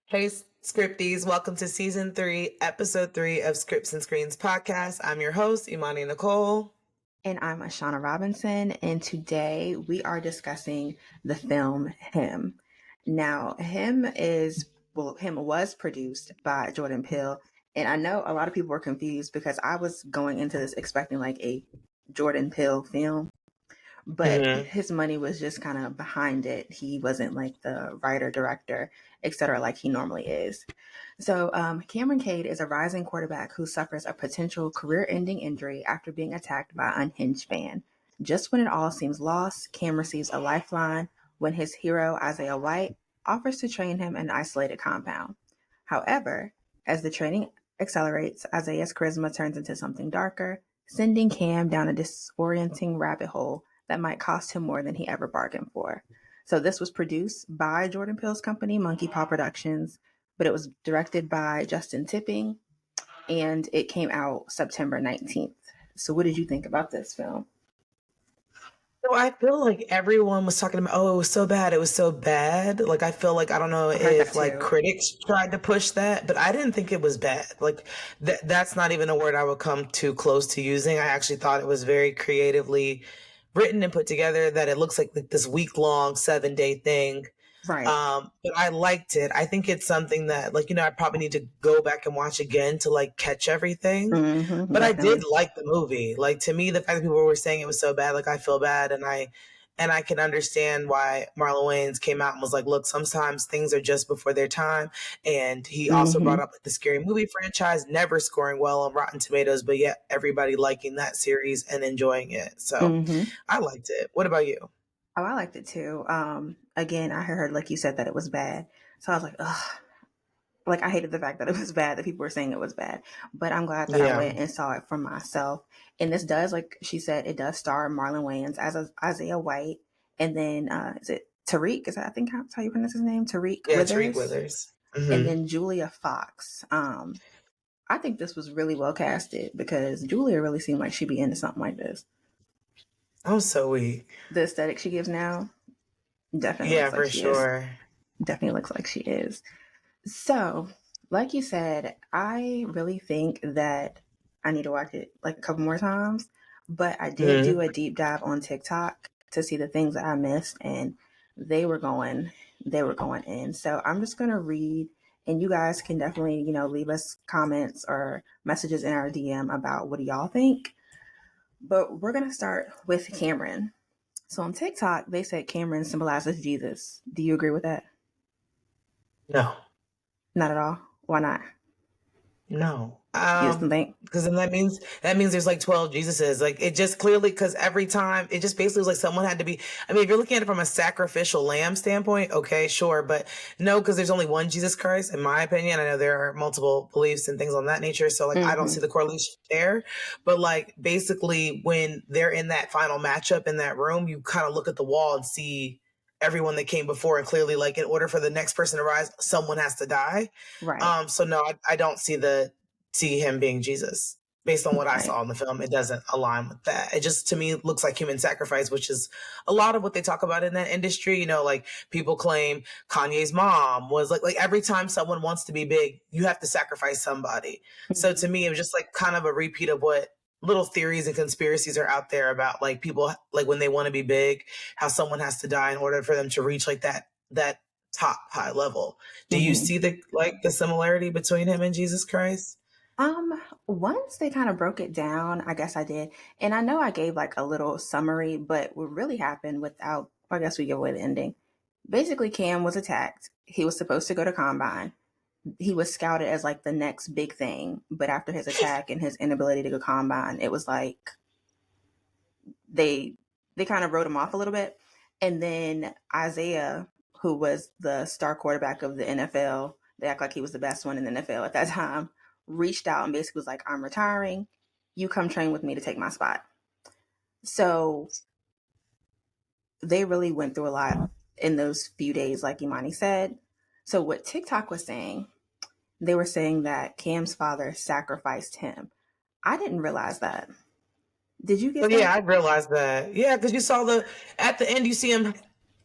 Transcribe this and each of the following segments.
Hey, Scripties. Welcome to season 3, episode 3 of Scripts and Screens podcast. I'm your host, Imani Nicole. And I'm Ashyna Robinson, and today we are discussing the film Him. Now, Him was produced by Jordan Peele, and I know a lot of people were confused because I was going into this expecting like a Jordan Peele film, but his money was just kind of behind it. He wasn't like the writer, director, etc., like he normally is. So, Cameron Cade is a rising quarterback who suffers a potential career-ending injury after being attacked by an unhinged fan. Just when it all seems lost, Cam receives a lifeline when his hero, Isaiah White, offers to train him in an isolated compound. However, as the training accelerates, Isaiah's charisma turns into something darker, sending Cam down a disorienting rabbit hole that might cost him more than he ever bargained for. So this was produced by Jordan Peele's company, Monkey Paw Productions, but it was directed by Justin Tipping, and it came out September 19th. So what did you think about this film? So I feel like everyone was talking about, oh, it was so bad. It was so bad. Like, I feel like, I don't know I heard that if like too. critics tried to push that, but I didn't think it was bad. Like, that's not even a word I would come too close to using. I actually thought it was very creatively written and put together, that it looks like this week-long 7-day thing. Right. But I liked it. I think it's something that, like, I probably need to go back and watch again to like catch everything. But I did Definitely. like the movie. Like, to me, the fact that people were saying it was so bad, like, I feel bad, and I can understand why Marlon Wayans came out and was like, look, sometimes things are just before their time. And he also brought up like the Scary Movie franchise never scoring well on Rotten Tomatoes, but yet everybody liking that series and enjoying it. So I liked it. What about you? Oh, I liked it too. Again, I heard, like you said, that it was bad. So I was like, ugh. Like, I hated the fact that it was bad, that people were saying it was bad. But I'm glad that I Yeah. went and saw it for myself. And this does, like she said, it does star Marlon Wayans as Isaiah White. And then, is it Tariq? Is that, I think, that's how you pronounce his name? Tariq Yeah, Tariq Withers. Withers. And then Julia Fox. I think this was really well casted because Julia really seemed like she'd be into something like this. I'm so weak. The aesthetic she gives now definitely Yeah, looks like for she is. sure. Definitely looks like she is. So, like you said, I really think that I need to watch it like a couple more times. But I did do a deep dive on TikTok to see the things that I missed, and they were going, they were going in. So I'm just gonna read, and you guys can definitely, leave us comments or messages in our DM about what do y'all think. But we're gonna start with Cameron. So on TikTok, they said Cameron symbolizes Jesus. Do you agree with that? No. Not at all. Why not? No. You just don't think? Because then that means there's like 12 Jesuses. Like, it just clearly, because every time it just basically was like someone had to be. I mean, if you're looking at it from a sacrificial lamb standpoint, okay, sure, but no, because there's only one Jesus Christ, in my opinion. I know there are multiple beliefs and things on that nature, so like I don't see the correlation there. But like, basically, when they're in that final matchup in that room, you kind of look at the wall and see everyone that came before, and clearly, like, in order for the next person to rise, someone has to die. Right. So no, I don't see him being Jesus. Based on what I Right. saw in the film, it doesn't align with that. It just, to me, looks like human sacrifice, which is a lot of what they talk about in that industry. Like, people claim Kanye's mom was like every time someone wants to be big, you have to sacrifice somebody. So to me, it was just like kind of a repeat of what little theories and conspiracies are out there about, like, people, like, when they want to be big, how someone has to die in order for them to reach like that top high level. Do you see the similarity between him and Jesus Christ? Once they kind of broke it down, I guess I did. And I know I gave like a little summary, but what really happened without, I guess we give away the ending. Basically, Cam was attacked. He was supposed to go to Combine. He was scouted as like the next big thing. But after his attack and his inability to go Combine, it was like they kind of wrote him off a little bit. And then Isaiah, who was the star quarterback of the NFL, they act like he was the best one in the NFL at that time, reached out and basically was like, I'm retiring. You come train with me to take my spot. So they really went through a lot in those few days, like Imani said. So what TikTok was saying, they were saying that Cam's father sacrificed him. I didn't realize that. Did you get But yeah, that? I realized that. Yeah, because you saw at the end, you see him,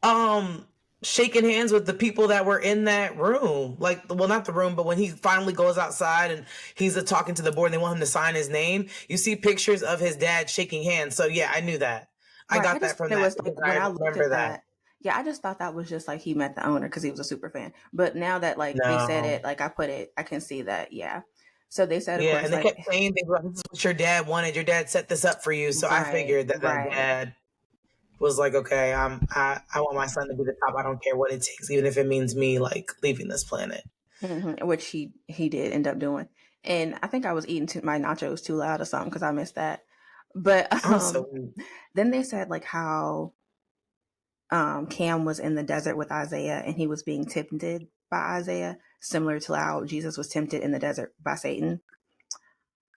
um, shaking hands with the people that were in that room. Like, well, not the room, but when he finally goes outside and he's talking to the board and they want him to sign his name, you see pictures of his dad shaking hands. So yeah, I knew that. I Right. I got that just from it that was because like when I I looked remember at that. that. Yeah, I just thought that was just like he met the owner because he was a super fan. But now that like they said No. it, like I put it, I can see that. Yeah. So they said, of Yeah, course, and they like kept saying things like, this is what your dad wanted. Your dad set this up for you. So I right, figured that right. dad was like, okay, I want my son to be the top. I don't care what it takes, even if it means me like leaving this planet. Which he did end up doing. And I think I was eating my nachos too loud or something because I missed that. But Also, then they said like how Cam was in the desert with Isaiah and he was being tempted by Isaiah, similar to how Jesus was tempted in the desert by Satan.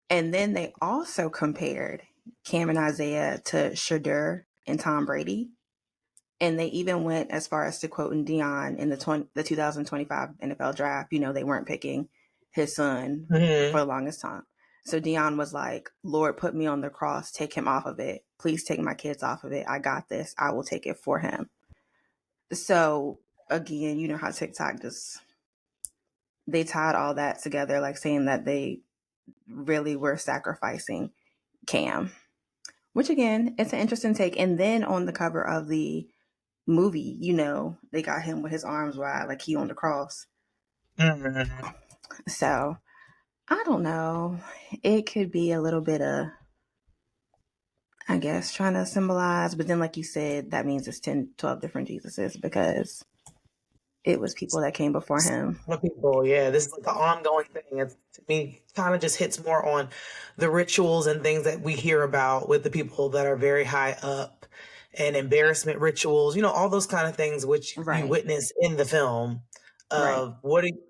And then they also compared Cam and Isaiah to Shadur and Tom Brady. And they even went as far as to quoting Dion in the 2025 NFL draft. You know, they weren't picking his son for mhm. the longest time. So Dion was like, Lord, put me on the cross. Take him off of it. Please take my kids off of it. I got this. I will take it for him. So again, you know how TikTok just, they tied all that together, like saying that they really were sacrificing Cam, which again, it's an interesting take. And then on the cover of the movie, you know, they got him with his arms wide, like he on the cross. Mhm. So I don't know. It could be a little bit of, I guess, trying to symbolize, but then, like you said, that means it's 10, 12 different Jesuses because it was people that came before him. Of people, yeah, this is like an ongoing thing. It's, to me, kind of just hits more on the rituals and things that we hear about with the people that are very high up, and embarrassment rituals, all those kind of things which you Right, witness in the film. right, Of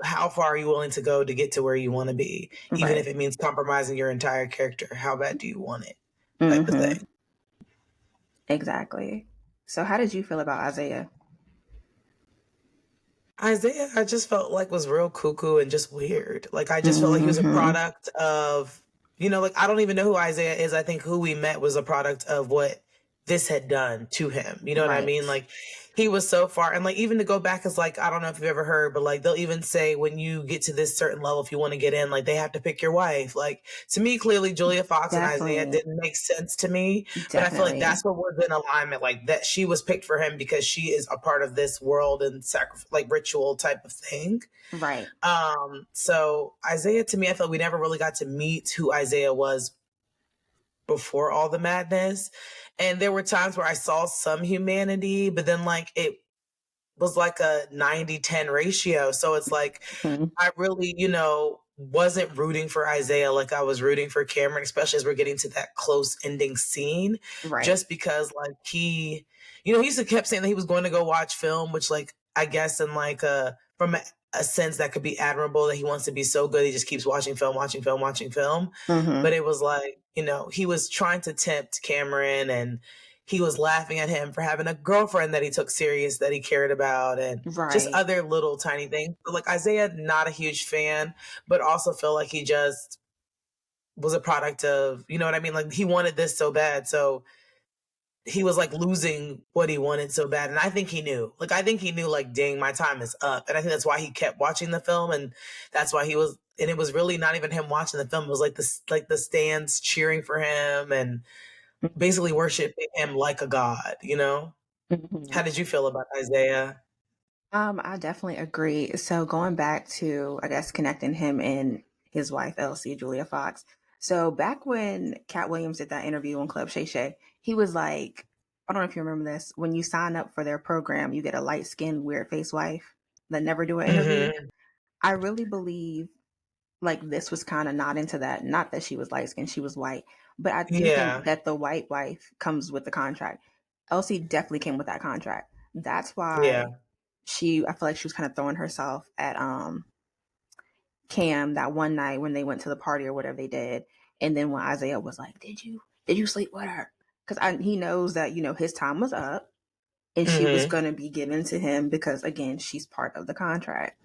how far are you willing to go to get to where you want to be, even if right. it means compromising your entire character. How bad do you want it, type of Mm-hmm. thing. Exactly. So, how did you feel about Isaiah? Isaiah, I just felt like was real cuckoo and just weird. Like I just felt like he was a Mm-hmm. product of, like I don't even know who Isaiah is. I think who we met was a product of what this had done to him. You know what I Right. mean? Like he was so far, and like even to go back is like I don't know if you've ever heard, but like they'll even say when you get to this certain level, if you want to get in, like they have to pick your wife. Like to me, clearly Julia Fox and Isaiah Definitely. didn't make sense to me, but I feel like Definitely. that's what was in alignment. Like that she was picked for him because she is a part of this world and sacrifice, like ritual type of thing. Right. So Isaiah, to me, I felt we never really got to meet who Isaiah was before all the madness. And there were times where I saw some humanity, but then like it was like a 90-10 ratio. So it's like Mhm. I really, wasn't rooting for Isaiah like I was rooting for Cameron, especially as we're getting to that close ending scene, Right. just because like he used to kept saying that he was going to go watch film, which like I guess in like from a sense that could be admirable that he wants to be so good he just keeps watching film, watching film, watching film. Mm-hmm. But it was like, he was trying to tempt Cameron, and he was laughing at him for having a girlfriend that he took serious, that he cared about, and just Right. other little tiny things. But like Isaiah, not a huge fan, but also feel like he just was a product of, you know what I mean? Like he wanted this so bad. So he was like losing what he wanted so bad. And I think he knew. Like I think he knew like, dang, my time is up. And I think that's why he kept watching the film, and that's why he was, and it was really not even him watching the film. It was like the stands cheering for him and basically worshiping him like a god. Mm-hmm. How did you feel about Isaiah? I definitely agree. So going back to, I guess, connecting him and his wife, Elsie, Julia Fox. So back when Cat Williams did that interview on Club Shay Shay, he was like, I don't know if you remember this, when you sign up for their program, you get a light skinned, weird face wife that never do an interview. Hmm. I really believe like this was kind of not into that. Not that she was light skinned, she was white. But I do think Yeah. that the white wife comes with the contract. Elsie definitely came with that contract. That's Yeah. why I feel like she was kind of throwing herself at Cam that one night when they went to the party or whatever they did. And then when Isaiah was like, did you sleep with her? Because he knows that, his time was up and she was Hmm. going to be given to him because, again, she's part of the contract.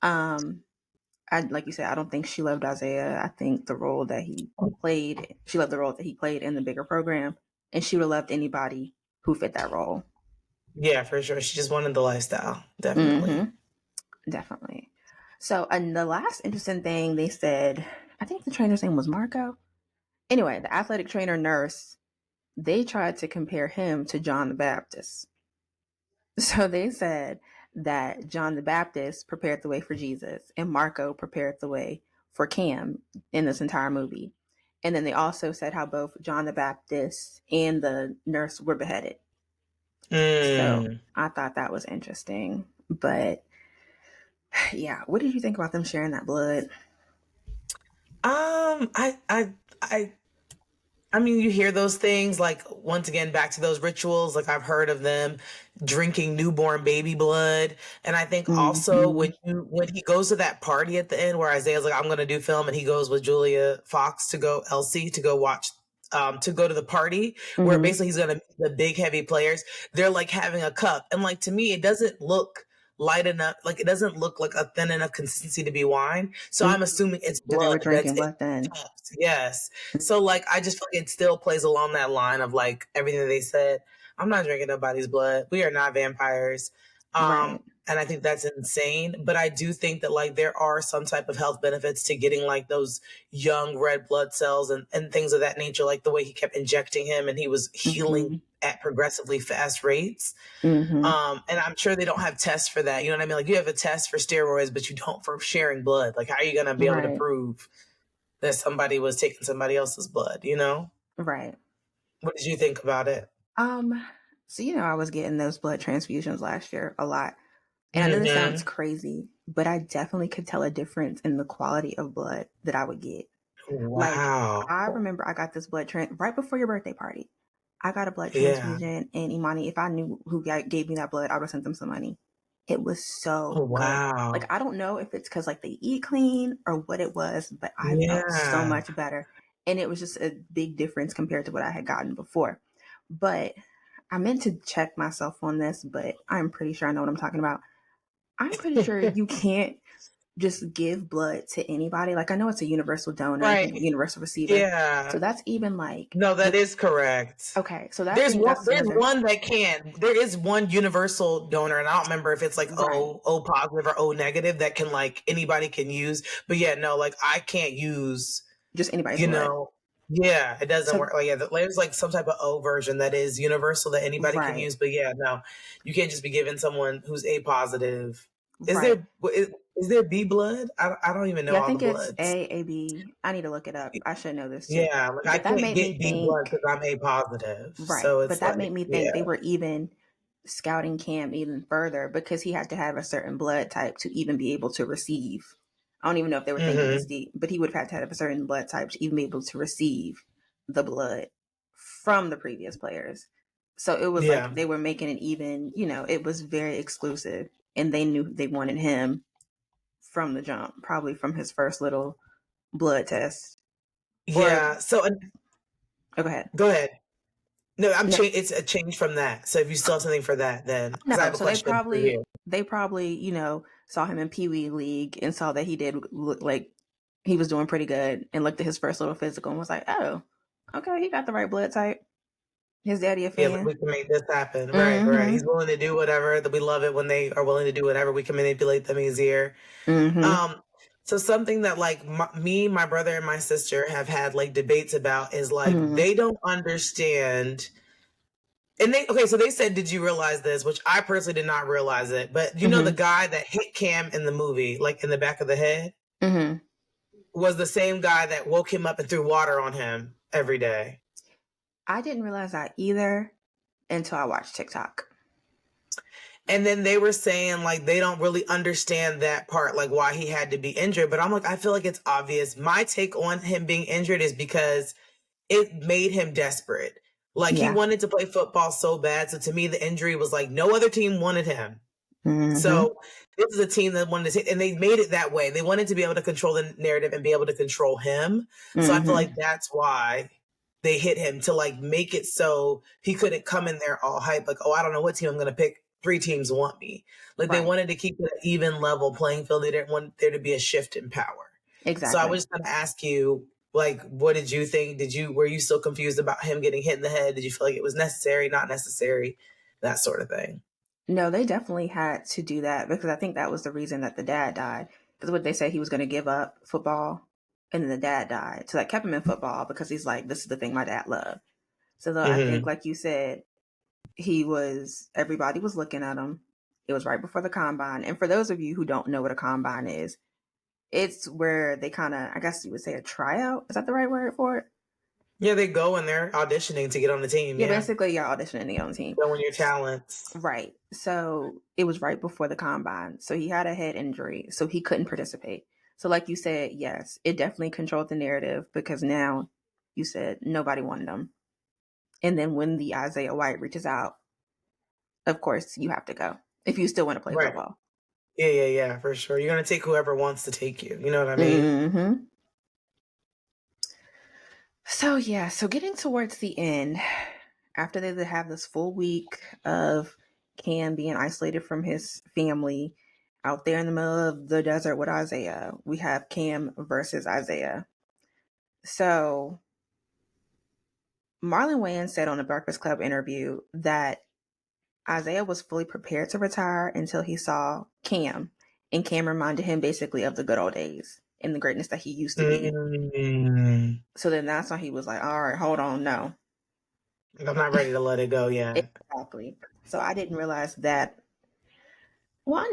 Um, like you said, I don't think she loved Isaiah. I think she loved the role that he played in the bigger program, and she would have loved anybody who fit that role. Yeah, for sure. She just wanted the lifestyle. Definitely. Mm-hmm. Definitely. So, and the last interesting thing they said, I think the trainer's name was Marco. Anyway, the athletic trainer nurse, they tried to compare him to John the Baptist. So they said that John the Baptist prepared the way for Jesus and Marco prepared the way for Cam in this entire movie. And then they also said how both John the Baptist and the nurse were beheaded. So Mm. I thought that was interesting. But yeah, what did you think about them sharing that blood? I I mean, you hear those things, like, once again, back to those rituals. Like, I've heard of them drinking newborn baby blood. And I think also Mm-hmm. when he goes to that party at the end where Isaiah's like, I'm gonna do film, and he goes with Julia Fox to go, Elsie, to go watch, to go to the party where Mm-hmm. basically he's gonna meet the big heavy players. They're like having a cup. And like, to me, it doesn't look light enough, like it doesn't look like a thin enough consistency to be wine. So I'm Mm-hmm. assuming it's So they blood were that's drinking in blood then. cups. Yes. So like I just feel like it still plays along that line of like everything that they said. I'm not drinking nobody's blood. We are not vampires. Right. And I think that's insane. But I do think that like there are some type of health benefits to getting like those young red blood cells and things of that nature, like the way he kept injecting him and he was healing Mm-hmm. at progressively fast rates. Mm-hmm. And I'm sure they don't have tests for that. You know what I mean? Like you have a test for steroids, but you don't for sharing blood. Like how are you gonna be able to Right. prove that somebody was taking somebody else's blood, you know? Right. What did you think about it? Um, so I was getting those blood transfusions last year a lot. And I know this sounds Mhm. crazy, but I definitely could tell a difference in the quality of blood that I would get. Like, Wow. I remember I got this right before your birthday party. I got a blood Yeah. transfusion, and Imani, if I knew who gave me that blood, I would have sent them some money. It was so good. Like, Wow. I don't know if it's because like they eat clean or what it was, but I felt so Yeah. much better, and it was just a big difference compared to what I had gotten before. But I meant to check myself on this, but I'm pretty sure I know what I'm talking about. I'm pretty sure you can't just give blood to anybody. Like I know it's a universal donor, Right. universal receiver. Yeah. So that's even like No, that the is correct. okay. So that means that's There's another one that can. There is one universal donor, and I don't remember if it's like right. O positive or O negative that can like anybody can use. But yeah, no, like I can't use, Just anybody's you blood. know, yeah, it doesn't So work. Like, yeah, there's like some type of O version that is universal that anybody can right, use. But yeah, no, you can't just be giving someone who's A positive. Is right. is there B blood? I don't even know Yeah, I all the think it's bloods. A B. I need to look it up. I should know this too. Yeah, like I But that can't made me get B blood think because I'm A positive. right. So But it's that like, made me yeah. think they were even scouting Cam even further because he had to have a certain blood type to even be able to receive. I don't even know if they were thinking this Hmm. deep, but he would have had to have a certain blood type to even be able to receive the blood from the previous players. So it was like Yeah. they were making it even, it was very exclusive. And they knew they wanted him from the jump, probably from his first little blood test. Or, Yeah. So oh, go ahead. go ahead. No, No, it's a change from that. So if you still have something for that, then because I no. have a So they question for probably, you. they probably, saw him in Pee Wee League and saw that he did look like he was doing pretty good and looked at his first little physical and was like, oh, okay, he got the right blood type. His daddy a Yeah, like fan. we can make this happen. Right, right. Mm-hmm. He's willing to do whatever. That we love it when they are willing to do whatever. We can manipulate them easier. Mm-hmm. Um, so something that like me, my brother, and my sister have had like debates about is like Mm-hmm. they don't understand. And they okay, so they said, "Did you realize this?" Which I personally did not realize it. But you know, the Mm-hmm. guy that hit Cam in the movie, like in the back of the head, Mm-hmm. was the same guy that woke him up and threw water on him every day. I didn't realize that either until I watched TikTok. And then they were saying like they don't really understand that part, like why he had to be injured. But I'm like, I feel like it's obvious. My take on him being injured is because it made him desperate. Like he Yeah. wanted to play football so bad. So to me, the injury was like no other team wanted him. Mm-hmm. So this is a team that wanted to take, and they made it that way. They wanted to be able to control the narrative and be able to control him. So I feel Mm-hmm. like that's why they hit him to like make it so he couldn't come in there all hype, like, oh, I don't know what team I'm going to pick. Three teams want me. Like they Right. wanted to keep it an even level playing field. They didn't want there to be a shift in power. So I Exactly. was just going to ask you, like, what did you think? Were you still confused about him getting hit in the head? Did you feel like it was necessary, not necessary? that sort of thing. No, they definitely had to do that because I think that was the reason that the dad died. Because what they say he was going to give up football, and then the dad died, so that kept him in football because he's like, this is the thing my dad loved. So though I think, Hmm. like you said, everybody was looking at him. It was right before the combine, and for those of you who don't know what a combine is, it's where they kind of, I guess you would say, a tryout. Is that the right word for it? Yeah, they go and they're auditioning to get on the team. Yeah, Yeah, basically, you're auditioning to get on the team. showing your talents. Right. So it was right before the combine. So he had a head injury, so he couldn't participate. So, like you said, yes, it definitely controlled the narrative because now you said nobody wanted him. And then when the Isaiah White reaches out, of course, you have to go if you still want to play Right. football. Yeah, for sure. You're gonna take whoever wants to take you. You know what I mean? Hmm. So, yeah, so getting towards the end, after they have this full week of Cam being isolated from his family out there in the middle of the desert with Isaiah, we have Cam versus Isaiah. So Marlon Wayans said on the Breakfast Club interview that Isaiah was fully prepared to retire until he saw Cam, and Cam reminded him basically of the good old days and the greatness that he used to be. Mm, So then that's when he was like, all right, hold on, no. I'm not ready to let it go yet. Exactly. So I didn't realize that. Well, I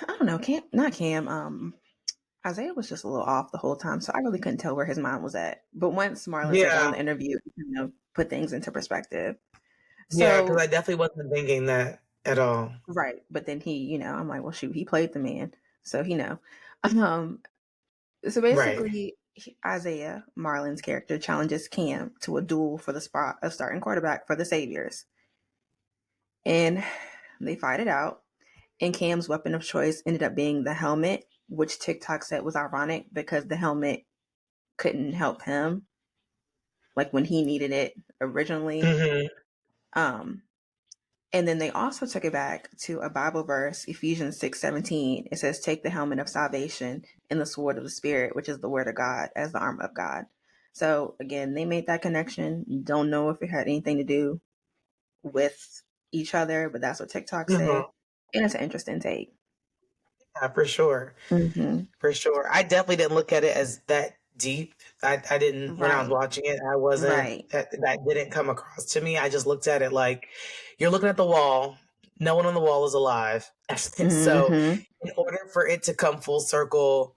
don't know. Not Cam. Isaiah was just a little off the whole time, so I really couldn't tell where his mind was at. But once Marlon said that on Yeah, the interview, put things into perspective. yeah, because I So definitely wasn't thinking that at all. right, but then he, I'm like, well, shoot, he played the man, so he know. Um, so Right. basically, Isaiah Marlon's character challenges Cam to a duel for the spot of starting quarterback for the Saviors, and they fight it out. And Cam's weapon of choice ended up being the helmet, which TikTok said was ironic because the helmet couldn't help him like when he needed it originally. Hmm. Um, and then they also took it back to a Bible verse, Ephesians 6:17. It says, take the helmet of salvation and the sword of the Spirit, which is the word of God, as the armor of God. So again, they made that connection. Don't know if it had anything to do with each other, but that's what TikTok said. Uh-huh. And it's an interesting take. Yeah, for sure. Mm-hmm. For sure. I definitely didn't look at it as that deep. I didn't, when I was Right. watching it, I wasn't, Right. that didn't come across to me. I just looked at it like you're looking at the wall. No one on the wall is alive. So Mm-hmm. in order for it to come full circle,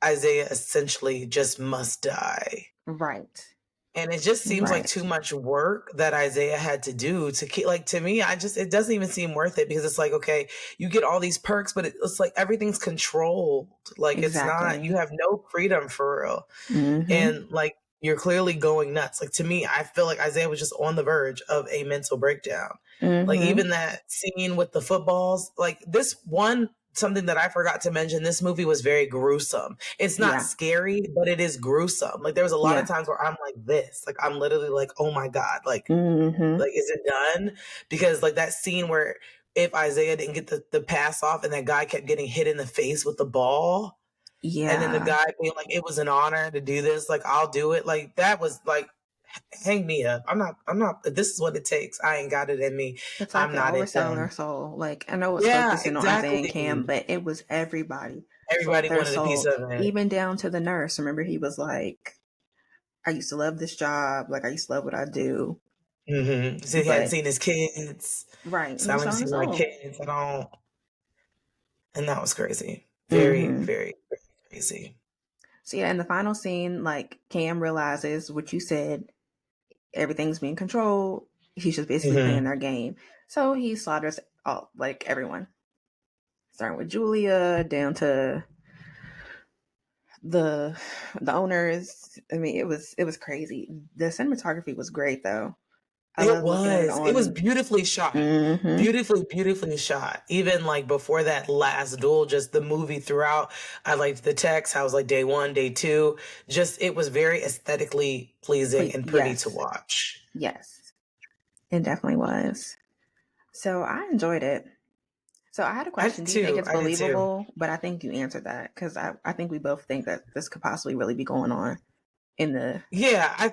Isaiah essentially just must die. Right. And it just seems like too Right. much work that Isaiah had to do to keep, like, to me, it doesn't even seem worth it because it's like, okay, you get all these perks, but it's like everything's controlled. Like, it's not, you Exactly. have no freedom for real. Mm-hmm. And like, you're clearly going nuts. Like, to me, I feel like Isaiah was just on the verge of a mental breakdown. Like, Mm-hmm. even that scene with the footballs, like, this one, something that I forgot to mention, this movie was very gruesome. It's not Yeah. scary, but it is gruesome. Like, there was a lot of Yeah. times where I'm like this. Like, I'm literally like, oh my God, Mm-hmm. like, is it done? Because like that scene where if Isaiah didn't get the pass off and that guy kept getting hit in the face with the ball, and then the Yeah. guy being like, it was an honor to do this, like, I'll do it. Like, that was like, hang me up. I'm not, if this is what it takes, I ain't got it in me. It's like I'm they're not it overselling their then. soul. Like I know it's Yeah, focusing on Isaiah and Cam, exactly. but it was everybody sold Everybody their wanted a piece soul, of it. even down to the nurse. Remember, he was like, "I used to love this job. Like I used to love what I do." So he hadn't But seen his kids. right, he So I was don't even selling see his my soul. kids. I don't. And that was crazy. Very, Mm-hmm. very, very crazy. So yeah, in the final scene, like Cam realizes what you said, everything's being controlled. He's just basically playing Hmm. their game. So he slaughters all like everyone, starting with Julia down to the the owners. I mean, it was crazy. The cinematography was great though. I It love looking at it was. It was on. beautifully shot. Mm-hmm. Beautifully, beautifully shot. Even like before that last duel, just the movie throughout. I liked the text. I was like day one, day two. Just it was very aesthetically pleasing Please, and pretty to yes, watch. yes, it definitely was. So I enjoyed it. So I had a I question. did Do you think too. it's I did too. believable? But I think you answered that because I think we both think that this could possibly really be going on in the. I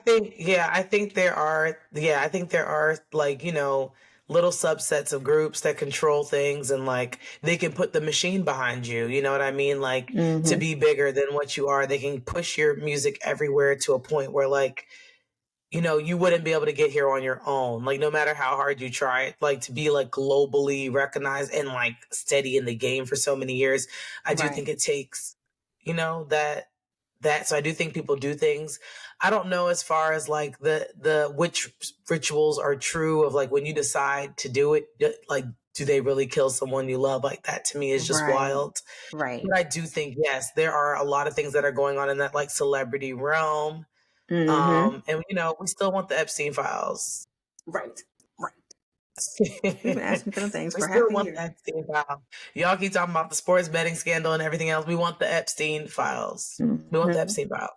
think there are like, little subsets of groups that control things, and like they can put the machine behind you, you know what I mean? Like to Mm-hmm. be bigger than what you are, they can push your music everywhere to a point where like, you know, you wouldn't be able to get here on your own. Like no matter how hard you try, like to be like globally recognized and like steady in the game for so many years, I do Right. think it takes, you know, that so I do think people do things. I don't know as far as like the which rituals are true of like when you decide to do it, like do they really kill someone you love? Like that to me is just Right. wild. Right. But I do think yes, there are a lot of things that are going on in that like celebrity realm. Mm-hmm. And you know, we still want the Epstein files. Right. Right. We've been We asking for them things for still half a want the year. Epstein files. Y'all keep talking about the sports betting scandal and everything else. We want the Epstein files. We want the Mm-hmm. Epstein files.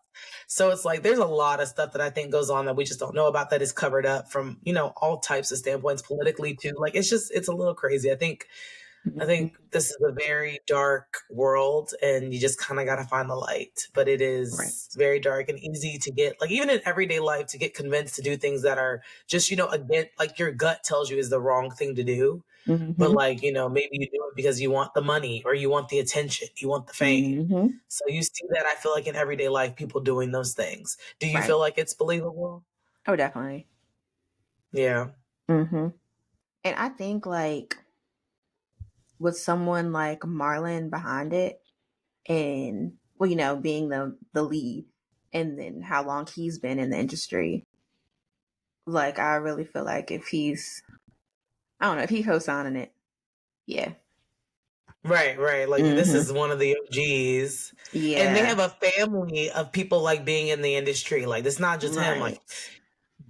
So it's like there's a lot of stuff that I think goes on that we just don't know about that is covered up from, you know, all types of standpoints politically too. Like it's a little crazy. I think Mm-hmm. this is a very dark world and you just kind of got to find the light. But it Right. is very dark and easy to get, like, even in everyday life, to get convinced to do things that are just, you know, again, like your gut tells you is the wrong thing to do. But, Mm-hmm. like, you know, maybe you do it because you want the money or you want the attention, you want the fame. Mm-hmm. So you see that, I feel like, in everyday life, people doing those things. Do you Right. feel like it's believable? Oh, definitely. Yeah. Mm-hmm. And I think like with someone like Marlon behind it, and well, you know, being the lead, and then how long he's been in the industry, like I really feel like if he's, I don't know, if he co-signing it, yeah. Right, right. Like this Mm-hmm. is one of the OGs. And they Yeah. have a family of people like being in the industry. Like it's not just him, like Right.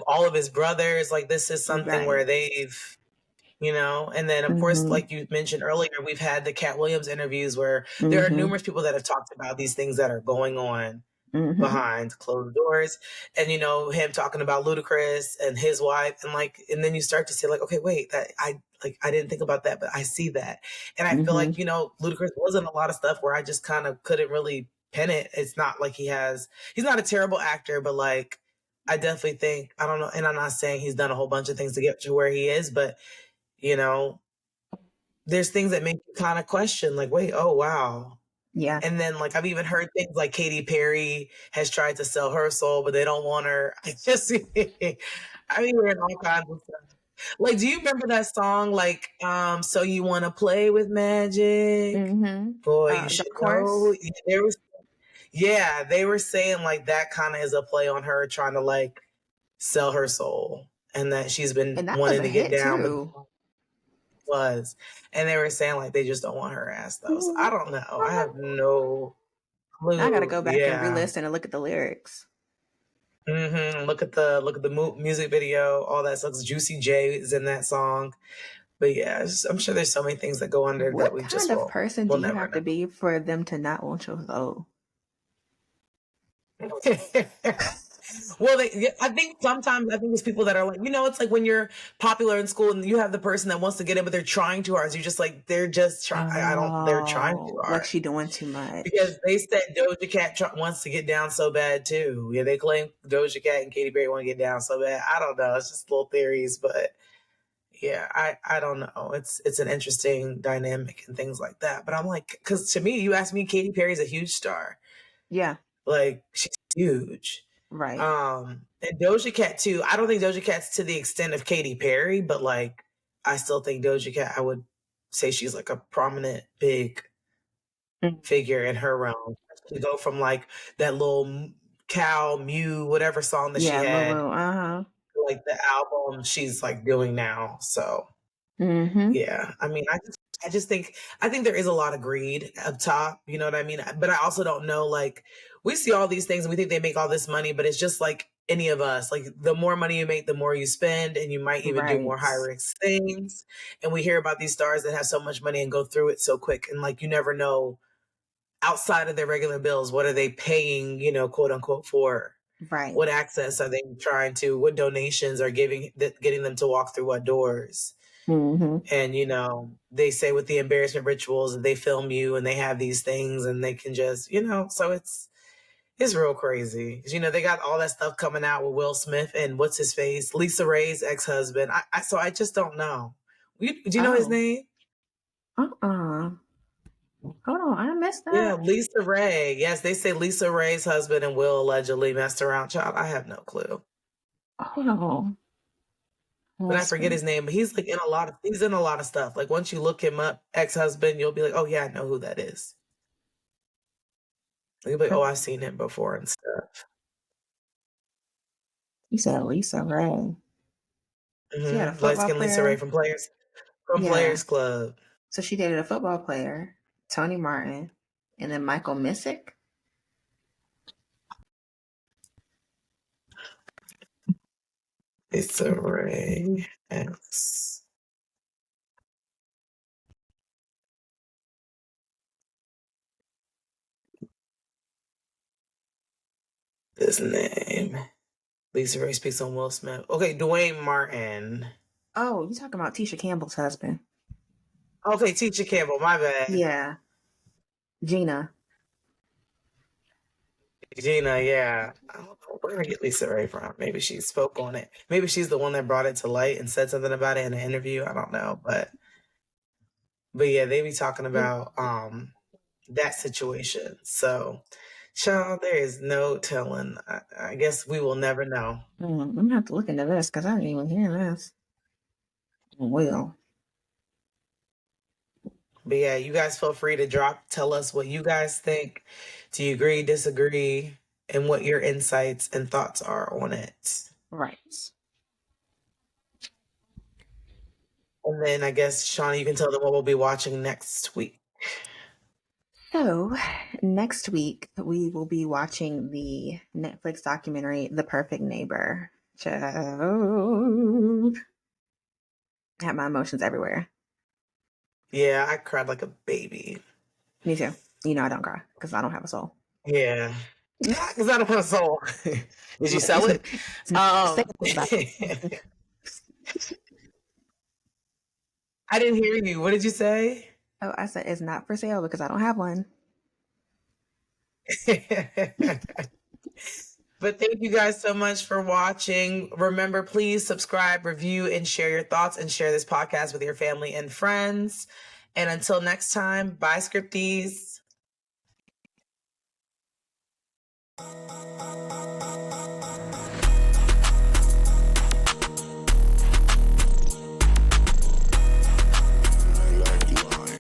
all of his brothers. Like this is something Right. where they've, you know, and then of course, Mm-hmm. like you mentioned earlier, we've had the Cat Williams interviews where there are Mm-hmm. numerous people that have talked about these things that are going on Mm-hmm. behind closed doors. And you know, him talking about Ludacris and his wife, and like, and then you start to say like, okay, wait, that I didn't think about that, but I see that. And I feel Mm-hmm. like, you know, Ludacris was in a lot of stuff where I just kind of couldn't really pin it. It's not like he's not a terrible actor, but like I definitely think, I don't know, and I'm not saying he's done a whole bunch of things to get to where he is, but you know, there's things that make you kind of question like, wait, oh wow. Yeah. And then, like, I've even heard things like Katy Perry has tried to sell her soul, but they don't want her. I just, I mean, hearing all kinds of stuff. Like, do you remember that song, like, So You Want to Play with Magic? Mm-hmm. Boy, you should Dark know. Horse. Yeah, they were saying, like, that kind of is a play on her trying to, like, sell her soul and that she's been And that was wanting a to get hit down, but too. was. And they were saying, like, they just don't want her ass, though. So I don't know. I have no Now I got to clue. go back and Yeah. re-listen and look at the lyrics. Look at the music video, all that stuff. Juicy J is in that song, but yeah, I'm sure there's so many things that go under that What we kind just of person do will you never have to be for them to not want your soul? know. Well, yeah, I think it's people that are like, you know, it's like when you're popular in school and you have the person that wants to get in, but they're trying too hard. So you're just like, they're just trying. They're trying too Oh, like hard she doing too because much. they said Doja Cat wants to get down so bad too. Yeah, they claim Doja Cat and Katy Perry want to get down so bad. I don't know. It's just little theories, but yeah, I don't know. It's an interesting dynamic and things like that. But I'm like, because to me, you ask me, Katy Perry's a huge star. Yeah, Like she's huge. right. And Doja Cat too. I don't think Doja Cat's to the extent of Katy Perry, but like I still think Doja Cat. I would say she's like a prominent, big Mm. figure in her realm. To go from like that little cow mew whatever song that she Yeah, had, Moo. Uh-huh. to, like the album she's like doing now. So Mm-hmm. yeah, I mean, I just think I think there is a lot of greed up top, you know what I mean? But I also don't know, like we see all these things and we think they make all this money, but it's just like any of us. Like the more money you make, the more you spend, and you might even do more Right. high risk things. And we hear about these stars that have so much money and go through it so quick, and like you never know outside of their regular bills, what are they paying, you know, quote unquote for? Right. What access are they trying to? What donations are getting them to walk through what doors? Mm-hmm. And you know, they say with the embarrassment rituals, they film you and they have these things and they can just, you know, so It's real crazy. 'Cause, you know, they got all that stuff coming out with Will Smith and what's his face, Lisa Ray's ex-husband. So I just don't know. Do you know his Oh, name? uh-uh. Hold on, I missed Yeah, that. Lisa Ray. Yes, they say Lisa Ray's husband and Will allegedly messed around. Child, I have no clue. Hold on. But I forget his name. But he's in a lot of stuff. Like once you look him up, ex-husband, you'll be like, oh yeah, I know who that is. You'll be like, oh, I've seen him before and stuff. You said Lisa Ray. She had a Light football skin Lisa Ray player. from Yeah. Players Club. So she dated a football player, Tony Martin, and then Michael Missick. Lisa Ray X. This name. Lisa Ray speaks on Will Smith. Okay, Dwayne Martin. Oh, you talking about Tisha Campbell's husband? Okay, Teacher Campbell, my bad. Yeah, Gina. Gina, yeah. I don't know where to get Lisa Ray from. Maybe she spoke on it. Maybe she's the one that brought it to light and said something about it in an interview. I don't know. But yeah, they be talking about that situation. So child, there is no telling. I guess we will never know. I'm gonna have to look into this because I didn't even hear this. Well, But yeah, you guys feel free to tell us what you guys think. Do you agree, disagree, and what your insights and thoughts are on it? right. And then I guess, Shauna, you can tell them what we'll be watching next week. So next week we will be watching the Netflix documentary "The Perfect Neighbor." Child, I had my emotions everywhere. Yeah, I cried like a baby. Me too. You know I don't cry because I don't have a soul. Yeah. Not because I don't have a soul. Did you sell it? It's not for sale because I I didn't hear you. What did you say? oh, I said it's not for sale because I don't have one. But thank you guys so much for watching. Remember, please subscribe, review, and share your thoughts and share this podcast with your family and friends. And until next time, bye, Scripties.